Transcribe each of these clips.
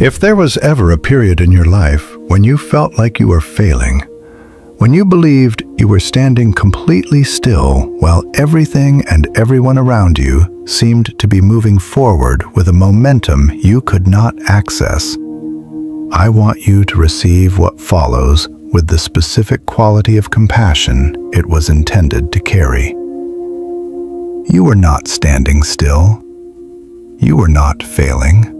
If there was ever a period in your life when you felt like you were failing, when you believed you were standing completely still while everything and everyone around you seemed to be moving forward with a momentum you could not access, I want you to receive what follows with the specific quality of compassion it was intended to carry. You were not standing still. You were not failing.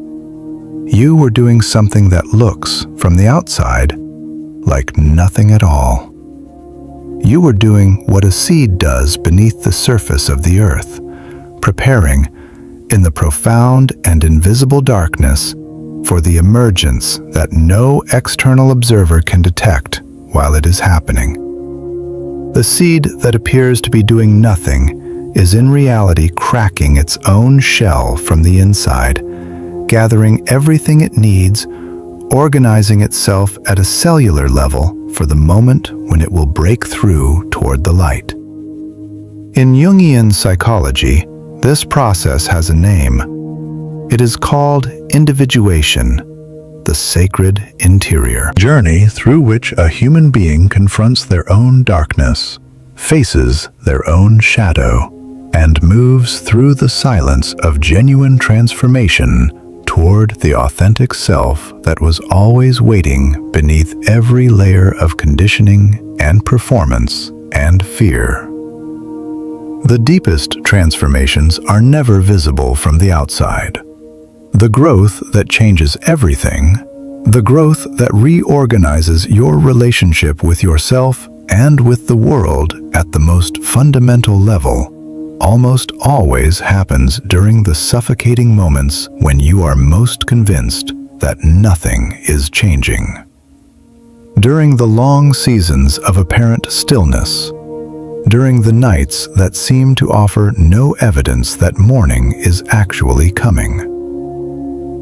You were doing something that looks, from the outside, like nothing at all. You were doing what a seed does beneath the surface of the earth, preparing, in the profound and invisible darkness, for the emergence that no external observer can detect while it is happening. The seed that appears to be doing nothing is in reality cracking its own shell from the inside, gathering everything it needs, organizing itself at a cellular level for the moment when it will break through toward the light. In Jungian psychology, this process has a name. It is called individuation, the sacred interior journey through which a human being confronts their own darkness, faces their own shadow, and moves through the silence of genuine transformation toward the authentic self that was always waiting beneath every layer of conditioning and performance and fear. The deepest transformations are never visible from the outside. The growth that changes everything, the growth that reorganizes your relationship with yourself and with the world at the most fundamental level, almost always happens during the suffocating moments when you are most convinced that nothing is changing. During the long seasons of apparent stillness, during the nights that seem to offer no evidence that morning is actually coming.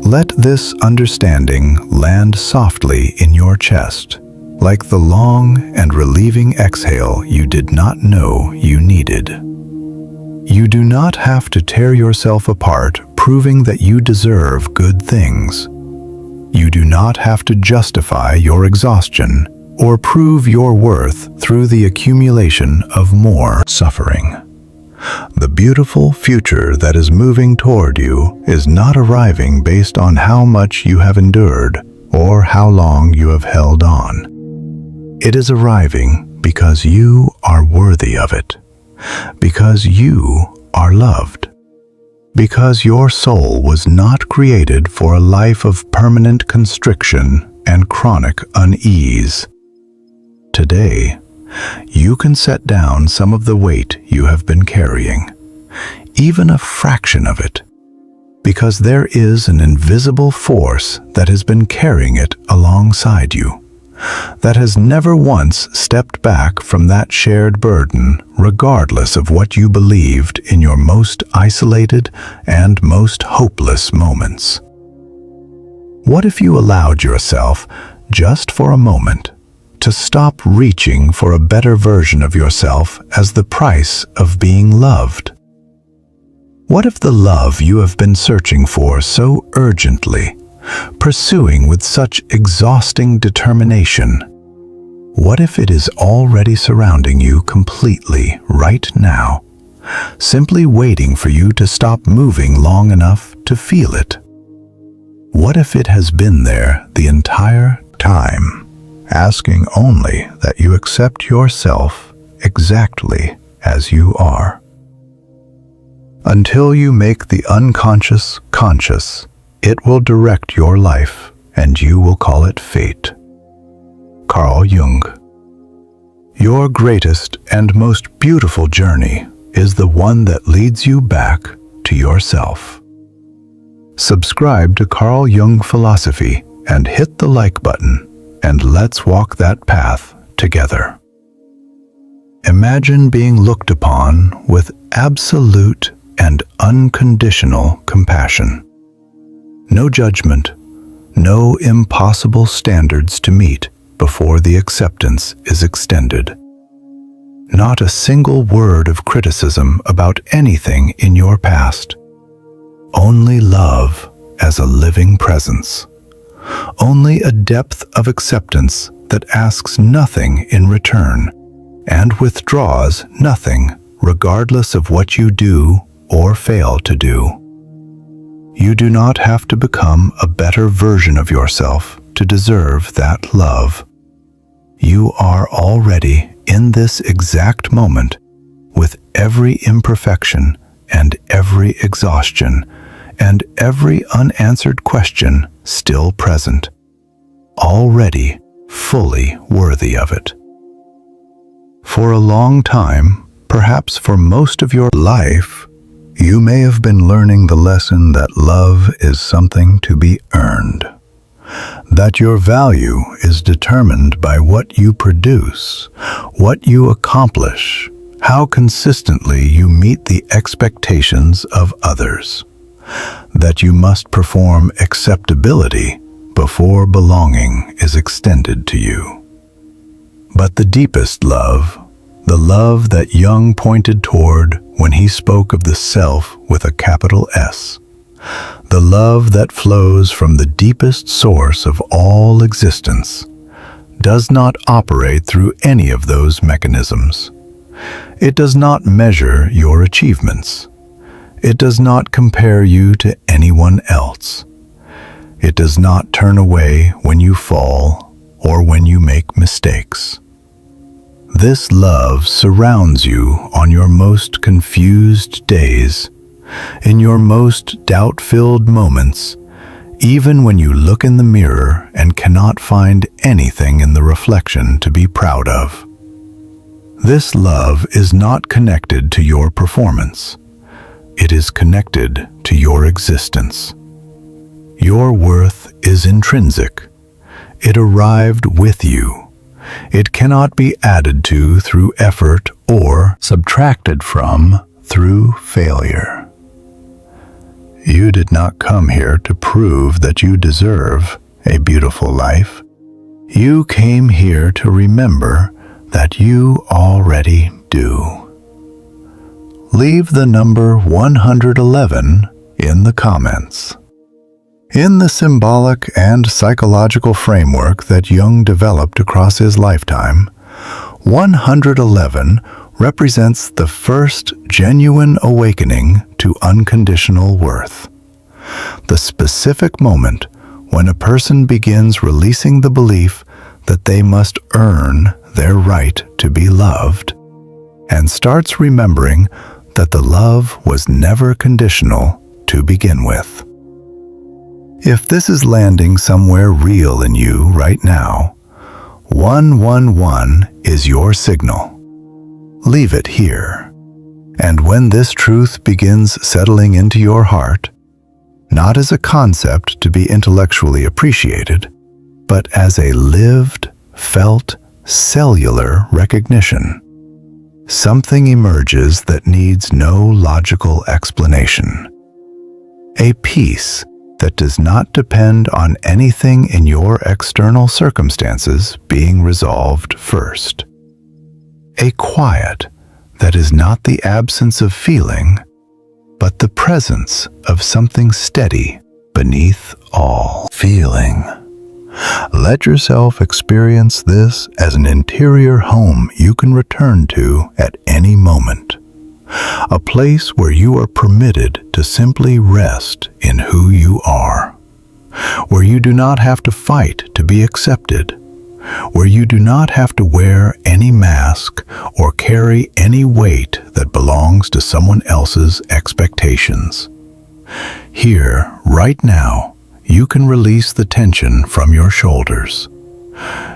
Let this understanding land softly in your chest, like the long and relieving exhale you did not know you needed. You do not have to tear yourself apart proving that you deserve good things. You do not have to justify your exhaustion or prove your worth through the accumulation of more suffering. The beautiful future that is moving toward you is not arriving based on how much you have endured or how long you have held on. It is arriving because you are worthy of it. Because you are loved. Because your soul was not created for a life of permanent constriction and chronic unease. Today, you can set down some of the weight you have been carrying, even a fraction of it, because there is an invisible force that has been carrying it alongside you, that has never once stepped back from that shared burden, regardless of what you believed in your most isolated and most hopeless moments. What if you allowed yourself, just for a moment, to stop reaching for a better version of yourself as the price of being loved? What if the love you have been searching for so urgently, pursuing with such exhausting determination, what if it is already surrounding you completely right now, simply waiting for you to stop moving long enough to feel it? What if it has been there the entire time, asking only that you accept yourself exactly as you are? Until you make the unconscious conscious, it will direct your life, and you will call it fate. Carl Jung. Your greatest and most beautiful journey is the one that leads you back to yourself. Subscribe to Carl Jung Philosophy and hit the like button, and let's walk that path together. Imagine being looked upon with absolute and unconditional compassion. No judgment, no impossible standards to meet before the acceptance is extended. Not a single word of criticism about anything in your past. Only love as a living presence, only a depth of acceptance that asks nothing in return and withdraws nothing regardless of what you do or fail to do. You do not have to become a better version of yourself to deserve that love. You are already in this exact moment, with every imperfection and every exhaustion and every unanswered question still present, already fully worthy of it. For a long time, perhaps for most of your life, you may have been learning the lesson that love is something to be earned, that your value is determined by what you produce, what you accomplish, how consistently you meet the expectations of others, that you must perform acceptability before belonging is extended to you. But the deepest love, the love that Jung pointed toward when he spoke of the self with a capital S, the love that flows from the deepest source of all existence, does not operate through any of those mechanisms. It does not measure your achievements. It does not compare you to anyone else. It does not turn away when you fall or when you make mistakes. This love surrounds you on your most confused days, in your most doubt-filled moments, even when you look in the mirror and cannot find anything in the reflection to be proud of. This love is not connected to your performance. It is connected to your existence. Your worth is intrinsic. It arrived with you. It cannot be added to through effort or subtracted from through failure. You did not come here to prove that you deserve a beautiful life. You came here to remember that you already do. Leave the number 111 in the comments. In the symbolic and psychological framework that Jung developed across his lifetime, 111 represents the first genuine awakening to unconditional worth. The specific moment when a person begins releasing the belief that they must earn their right to be loved, and starts remembering that the love was never conditional to begin with. If this is landing somewhere real in you right now, 111 is your signal. Leave it here. And when this truth begins settling into your heart, not as a concept to be intellectually appreciated, but as a lived, felt, cellular recognition, something emerges that needs no logical explanation. A peace that does not depend on anything in your external circumstances being resolved first. A quiet that is not the absence of feeling, but the presence of something steady beneath all feeling. Let yourself experience this as an interior home you can return to at any moment. A place where you are permitted to simply rest in who you are, where you do not have to fight to be accepted, where you do not have to wear any mask or carry any weight that belongs to someone else's expectations. Here, right now, you can release the tension from your shoulders.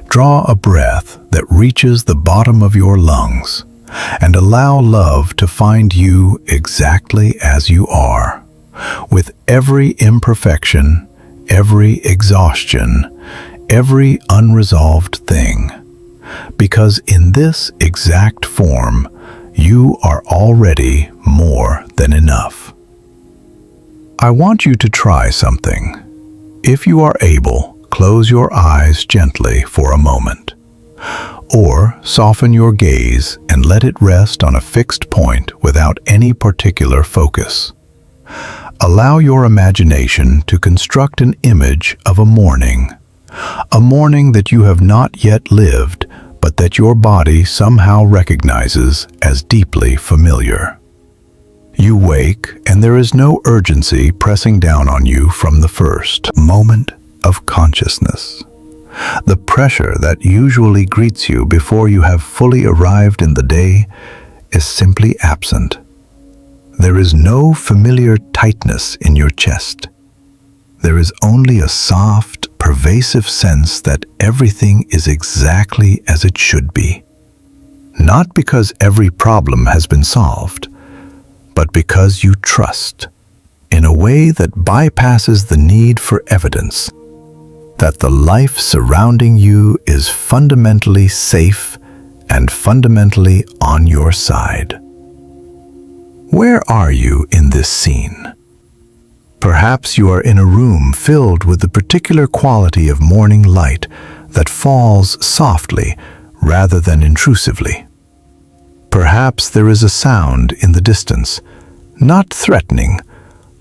Draw a breath that reaches the bottom of your lungs, and allow love to find you exactly as you are, with every imperfection, every exhaustion, every unresolved thing. Because in this exact form, you are already more than enough. I want you to try something. If you are able, close your eyes gently for a moment. Or soften your gaze and let it rest on a fixed point without any particular focus. Allow your imagination to construct an image of a morning that you have not yet lived, but that your body somehow recognizes as deeply familiar. You wake, and there is no urgency pressing down on you from the first moment of consciousness. The pressure that usually greets you before you have fully arrived in the day is simply absent. There is no familiar tightness in your chest. There is only a soft, pervasive sense that everything is exactly as it should be. Not because every problem has been solved, but because you trust, in a way that bypasses the need for evidence, that the life surrounding you is fundamentally safe and fundamentally on your side. Where are you in this scene? Perhaps you are in a room filled with the particular quality of morning light that falls softly rather than intrusively. Perhaps there is a sound in the distance, not threatening,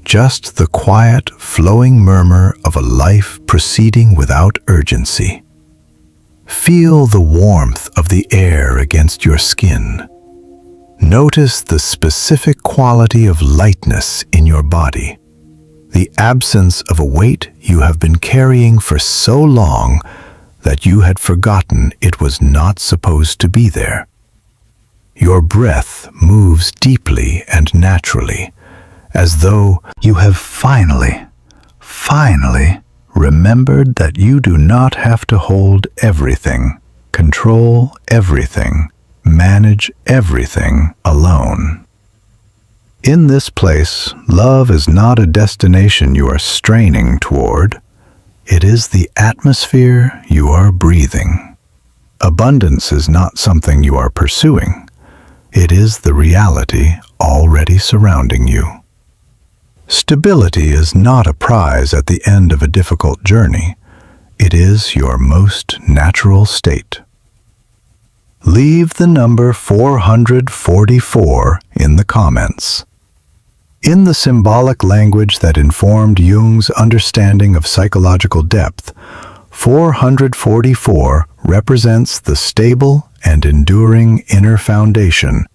just the quiet, flowing murmur of a life proceeding without urgency. Feel the warmth of the air against your skin. Notice the specific quality of lightness in your body, the absence of a weight you have been carrying for so long that you had forgotten it was not supposed to be there. Your breath moves deeply and naturally, as though you have finally remembered that you do not have to hold everything, control everything, manage everything alone. In this place, love is not a destination you are straining toward. It is the atmosphere you are breathing. Abundance is not something you are pursuing. It is the reality already surrounding you. Stability is not a prize at the end of a difficult journey. It is your most natural state. Leave the number 444 in the comments. In the symbolic language that informed Jung's understanding of psychological depth, 444 represents the stable and enduring inner foundation,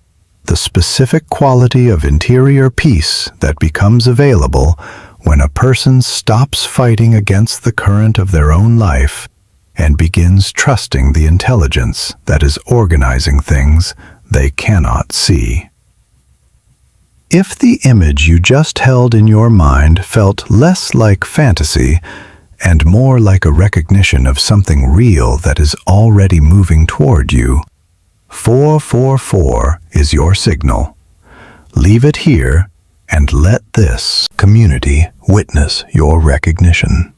the specific quality of interior peace that becomes available when a person stops fighting against the current of their own life and begins trusting the intelligence that is organizing things they cannot see. If the image you just held in your mind felt less like fantasy and more like a recognition of something real that is already moving toward you, 444 is your signal. Leave it here and let this community witness your recognition.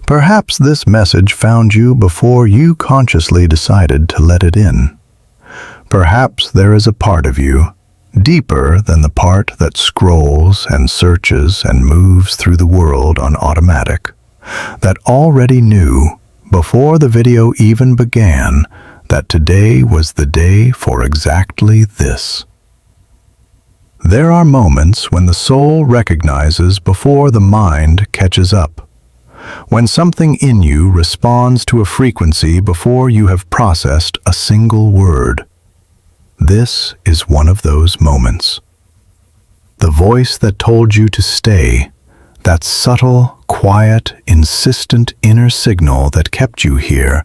Perhaps this message found you before you consciously decided to let it in. Perhaps there is a part of you, deeper than the part that scrolls and searches and moves through the world on automatic, that already knew, before the video even began, that today was the day for exactly this. There are moments when the soul recognizes before the mind catches up, when something in you responds to a frequency before you have processed a single word. This is one of those moments. The voice that told you to stay, that subtle, quiet, insistent inner signal that kept you here,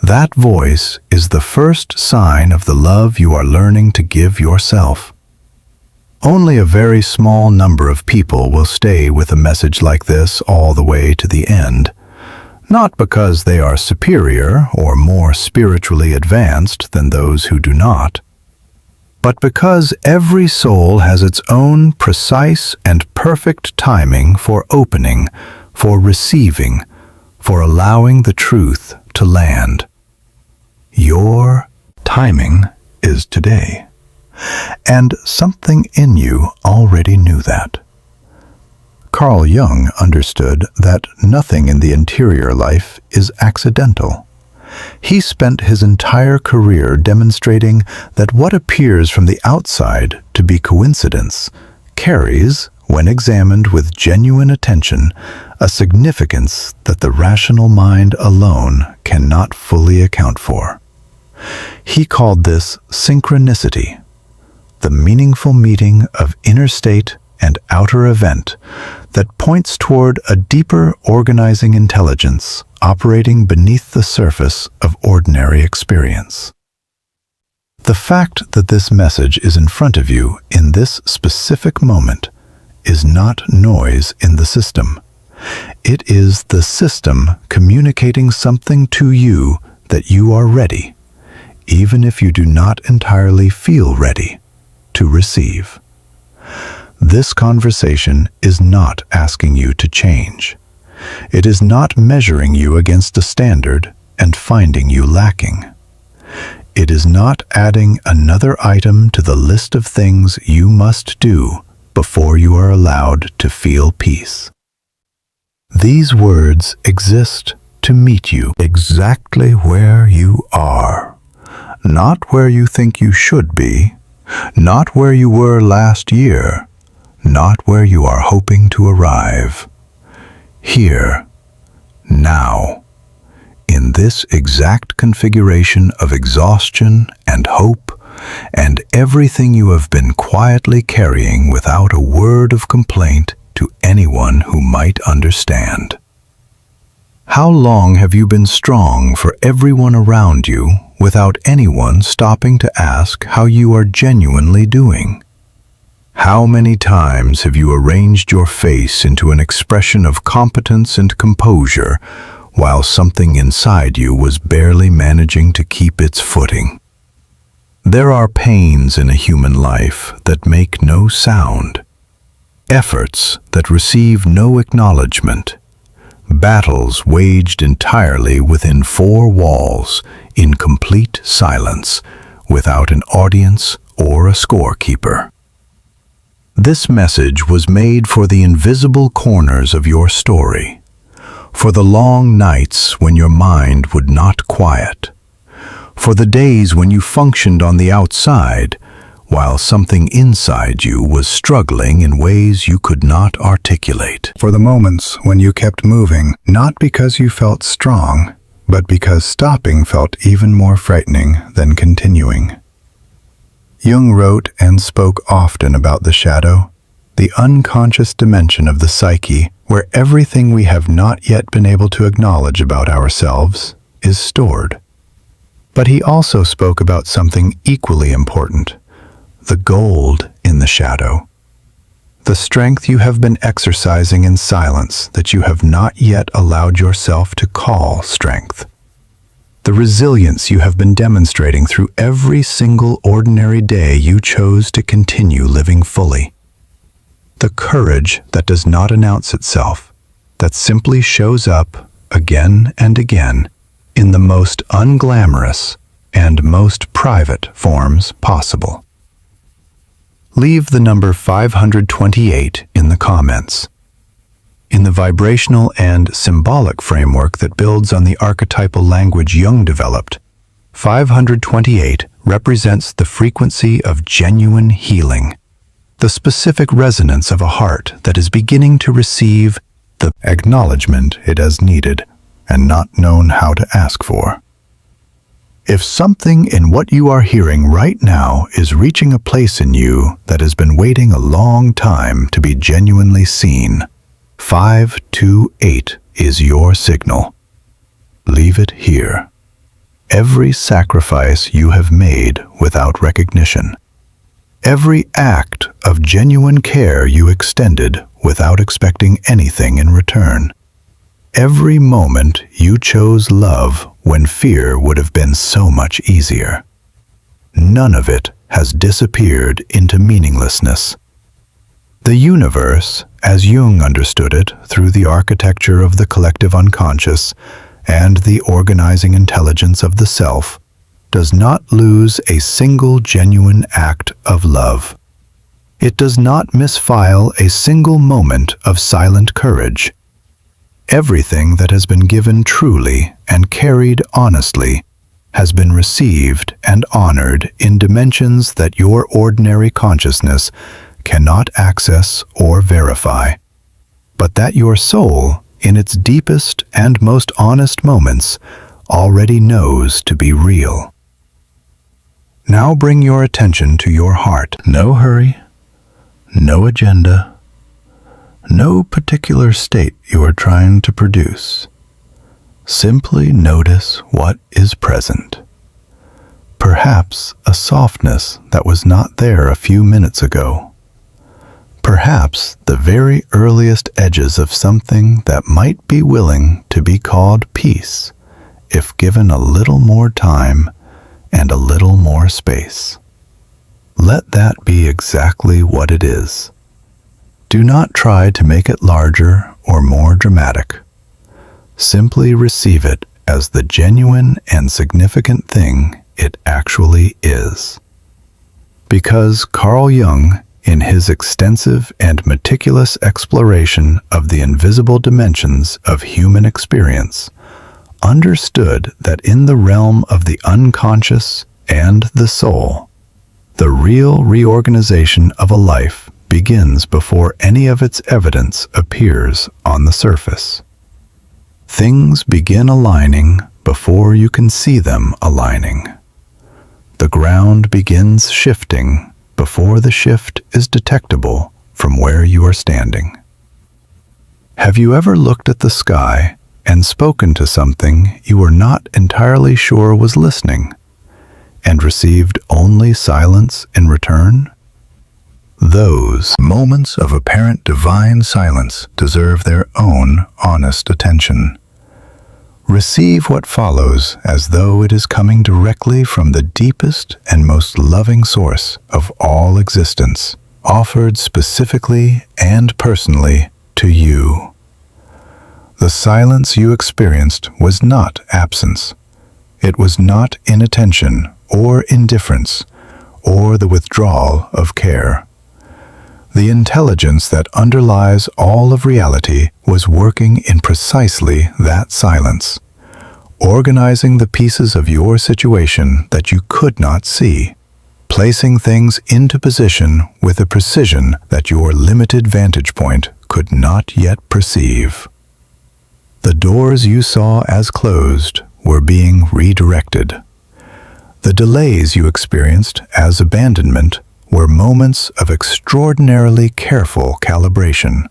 that voice is the first sign of the love you are learning to give yourself. Only a very small number of people will stay with a message like this all the way to the end, not because they are superior or more spiritually advanced than those who do not, but because every soul has its own precise and perfect timing for opening, for receiving, for allowing the truth to land. Your timing is today, and something in you already knew that. Carl Jung understood that nothing in the interior life is accidental. He spent his entire career demonstrating that what appears from the outside to be coincidence carries, when examined with genuine attention, a significance that the rational mind alone cannot fully account for. He called this synchronicity, the meaningful meeting of inner state and outer event that points toward a deeper organizing intelligence operating beneath the surface of ordinary experience. The fact that this message is in front of you in this specific moment is not noise in the system. It is the system communicating something to you that you are ready, even if you do not entirely feel ready, to receive. This conversation is not asking you to change. It is not measuring you against a standard and finding you lacking. It is not adding another item to the list of things you must do before you are allowed to feel peace. These words exist to meet you exactly where you are, not where you think you should be, not where you were last year, not where you are hoping to arrive. Here, now, in this exact configuration of exhaustion and hope, and everything you have been quietly carrying without a word of complaint to anyone who might understand. How long have you been strong for everyone around you without anyone stopping to ask how you are genuinely doing? How many times have you arranged your face into an expression of competence and composure while something inside you was barely managing to keep its footing? There are pains in a human life that make no sound, efforts that receive no acknowledgement, battles waged entirely within four walls in complete silence, without an audience or a scorekeeper. This message was made for the invisible corners of your story, for the long nights when your mind would not quiet, for the days when you functioned on the outside while something inside you was struggling in ways you could not articulate, for the moments when you kept moving, not because you felt strong, but because stopping felt even more frightening than continuing. Jung wrote and spoke often about the shadow, the unconscious dimension of the psyche, where everything we have not yet been able to acknowledge about ourselves is stored. But he also spoke about something equally important, the gold in the shadow, the strength you have been exercising in silence that you have not yet allowed yourself to call strength. The resilience you have been demonstrating through every single ordinary day you chose to continue living fully. The courage that does not announce itself, that simply shows up again and again in the most unglamorous and most private forms possible. Leave the number 528 in the comments. In the vibrational and symbolic framework that builds on the archetypal language Jung developed, 528 represents the frequency of genuine healing, the specific resonance of a heart that is beginning to receive the acknowledgement it has needed and not known how to ask for. If something in what you are hearing right now is reaching a place in you that has been waiting a long time to be genuinely seen, 528 is your signal. Leave it here. Every sacrifice you have made without recognition, every act of genuine care you extended without expecting anything in return, every moment you chose love when fear would have been so much easier, none of it has disappeared into meaninglessness. The universe, as Jung understood it through the architecture of the collective unconscious and the organizing intelligence of the self, does not lose a single genuine act of love. It does not misfile a single moment of silent courage. Everything that has been given truly and carried honestly has been received and honored in dimensions that your ordinary consciousness cannot access or verify, but that your soul, in its deepest and most honest moments, already knows to be real. Now bring your attention to your heart. No hurry, no agenda, no particular state you are trying to produce. Simply notice what is present. Perhaps a softness that was not there a few minutes ago. Perhaps the very earliest edges of something that might be willing to be called peace, if given a little more time and a little more space. Let that be exactly what it is. Do not try to make it larger or more dramatic. Simply receive it as the genuine and significant thing it actually is. Because Carl Jung, in his extensive and meticulous exploration of the invisible dimensions of human experience, understood that in the realm of the unconscious and the soul, the real reorganization of a life begins before any of its evidence appears on the surface. Things begin aligning before you can see them aligning. The ground begins shifting before the shift is detectable from where you are standing. Have you ever looked at the sky and spoken to something you were not entirely sure was listening, and received only silence in return? Those moments of apparent divine silence deserve their own honest attention. Receive what follows as though it is coming directly from the deepest and most loving source of all existence, offered specifically and personally to you. The silence you experienced was not absence. It was not inattention or indifference or the withdrawal of care. The intelligence that underlies all of reality was working in precisely that silence, organizing the pieces of your situation that you could not see, placing things into position with a precision that your limited vantage point could not yet perceive. The doors you saw as closed were being redirected. The delays you experienced as abandonment were moments of extraordinarily careful calibration,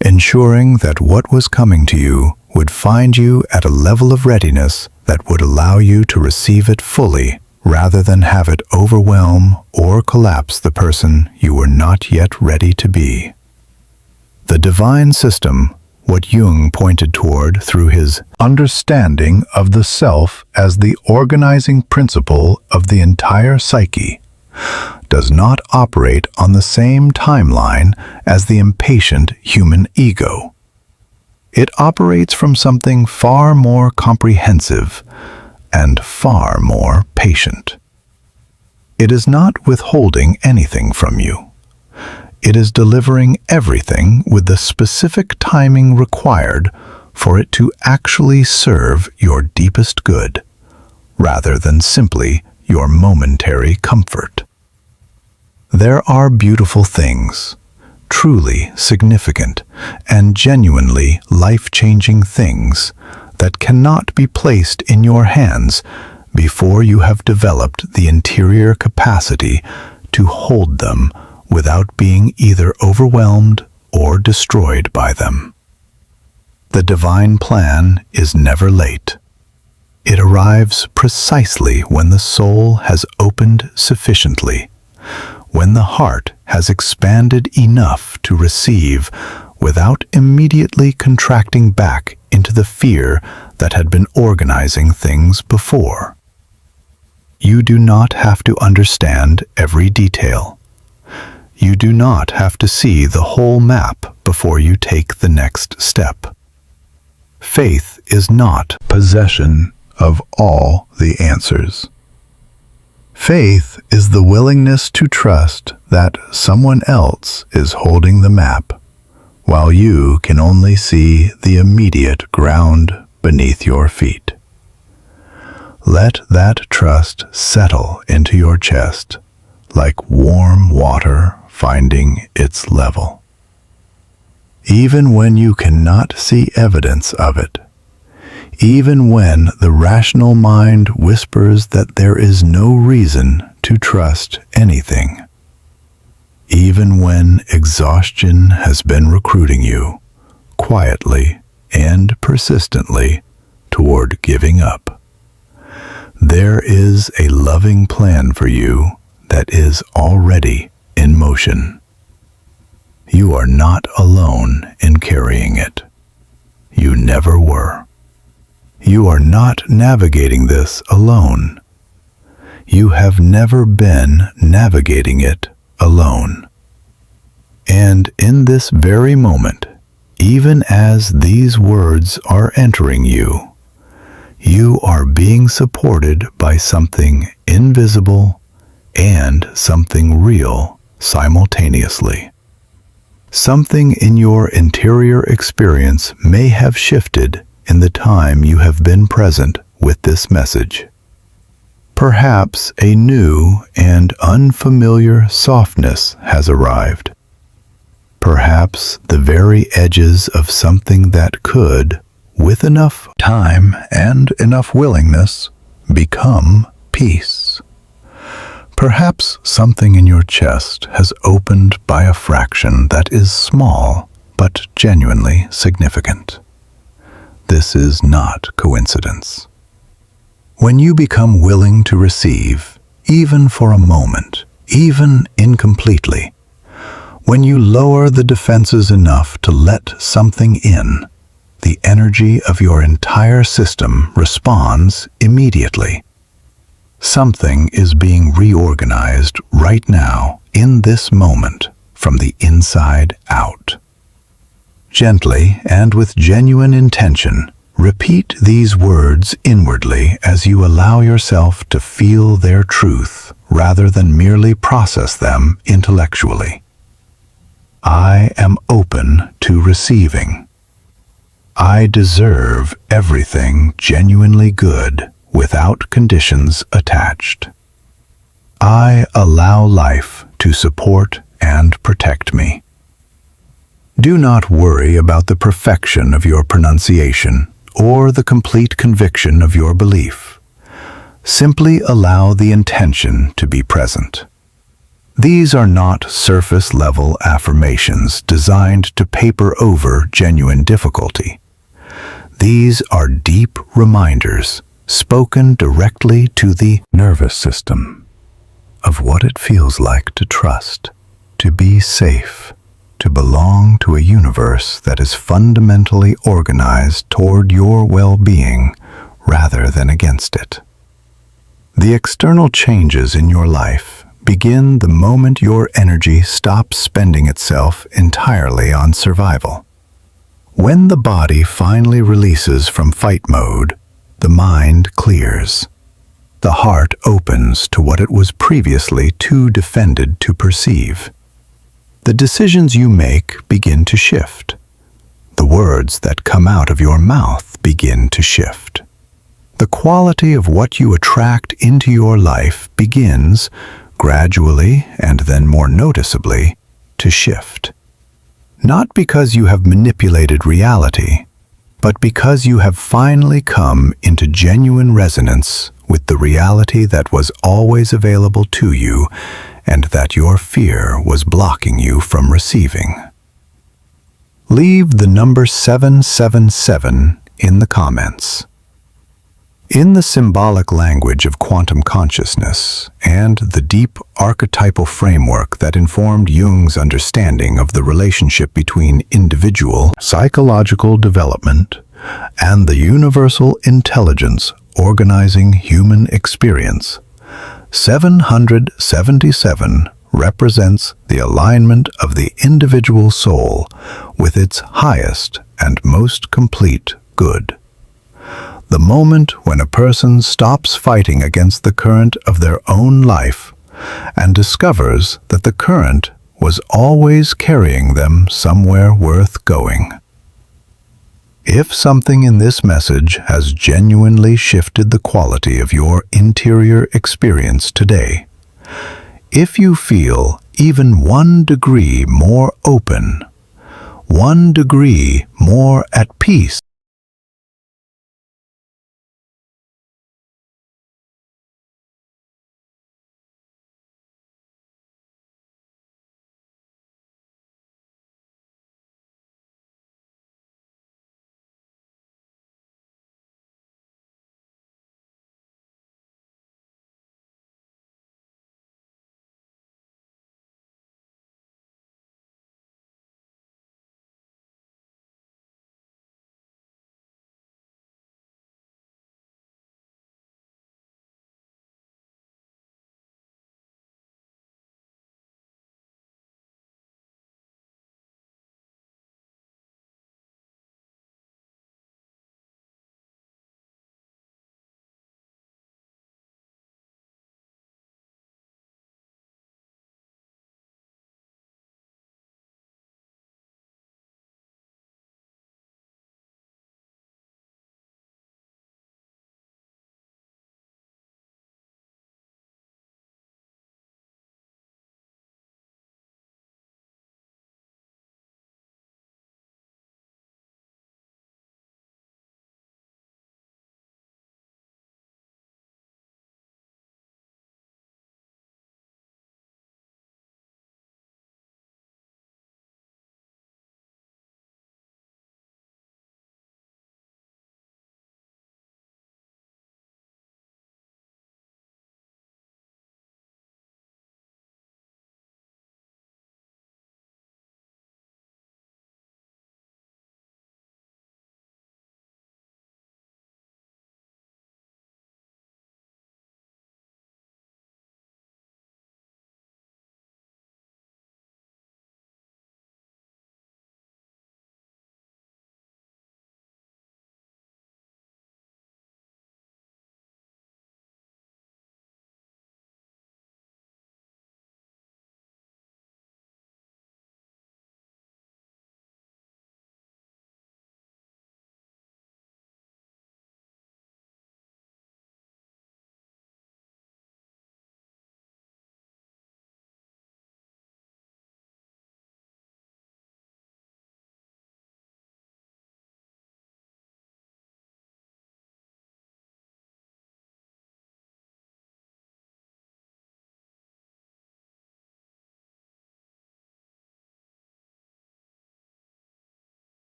ensuring that what was coming to you would find you at a level of readiness that would allow you to receive it fully, rather than have it overwhelm or collapse the person you were not yet ready to be. The divine system, what Jung pointed toward through his understanding of the self as the organizing principle of the entire psyche, does not operate on the same timeline as the impatient human ego. It operates from something far more comprehensive and far more patient. It is not withholding anything from you. It is delivering everything with the specific timing required for it to actually serve your deepest good, rather than simply your momentary comfort. There are beautiful things, truly significant and genuinely life-changing things that cannot be placed in your hands before you have developed the interior capacity to hold them without being either overwhelmed or destroyed by them. The divine plan is never late. It arrives precisely when the soul has opened sufficiently, when the heart has expanded enough to receive without immediately contracting back into the fear that had been organizing things before. You do not have to understand every detail. You do not have to see the whole map before you take the next step. Faith is not possession of all the answers. Faith is the willingness to trust that someone else is holding the map, while you can only see the immediate ground beneath your feet. Let that trust settle into your chest like warm water finding its level. Even when you cannot see evidence of it, even when the rational mind whispers that there is no reason to trust anything, even when exhaustion has been recruiting you, quietly and persistently, toward giving up, there is a loving plan for you that is already in motion. You are not alone in carrying it. You never were. You are not navigating this alone. You have never been navigating it alone. And in this very moment, even as these words are entering you, you are being supported by something invisible and something real simultaneously. Something in your interior experience may have shifted in the time you have been present with this message. Perhaps a new and unfamiliar softness has arrived. Perhaps the very edges of something that could, with enough time and enough willingness, become peace. Perhaps something in your chest has opened by a fraction that is small but genuinely significant. This is not coincidence. When you become willing to receive, even for a moment, even incompletely, when you lower the defenses enough to let something in, the energy of your entire system responds immediately. Something is being reorganized right now, in this moment, from the inside out. Gently and with genuine intention, repeat these words inwardly as you allow yourself to feel their truth rather than merely process them intellectually. I am open to receiving. I deserve everything genuinely good without conditions attached. I allow life to support and protect me. Do not worry about the perfection of your pronunciation or the complete conviction of your belief. Simply allow the intention to be present. These are not surface-level affirmations designed to paper over genuine difficulty. These are deep reminders spoken directly to the nervous system of what it feels like to trust, to be safe, to belong to a universe that is fundamentally organized toward your well-being rather than against it. The external changes in your life begin the moment your energy stops spending itself entirely on survival. When the body finally releases from fight mode, the mind clears. The heart opens to what it was previously too defended to perceive. The decisions you make begin to shift. The words that come out of your mouth begin to shift. The quality of what you attract into your life begins, gradually and then more noticeably, to shift. Not because you have manipulated reality, but because you have finally come into genuine resonance with the reality that was always available to you and that your fear was blocking you from receiving. Leave the number 777 in the comments. In the symbolic language of quantum consciousness and the deep archetypal framework that informed Jung's understanding of the relationship between individual psychological development and the universal intelligence organizing human experience, 777 represents the alignment of the individual soul with its highest and most complete good. The moment when a person stops fighting against the current of their own life and discovers that the current was always carrying them somewhere worth going. If something in this message has genuinely shifted the quality of your interior experience today, if you feel, even 1 degree more open, 1 degree more at peace.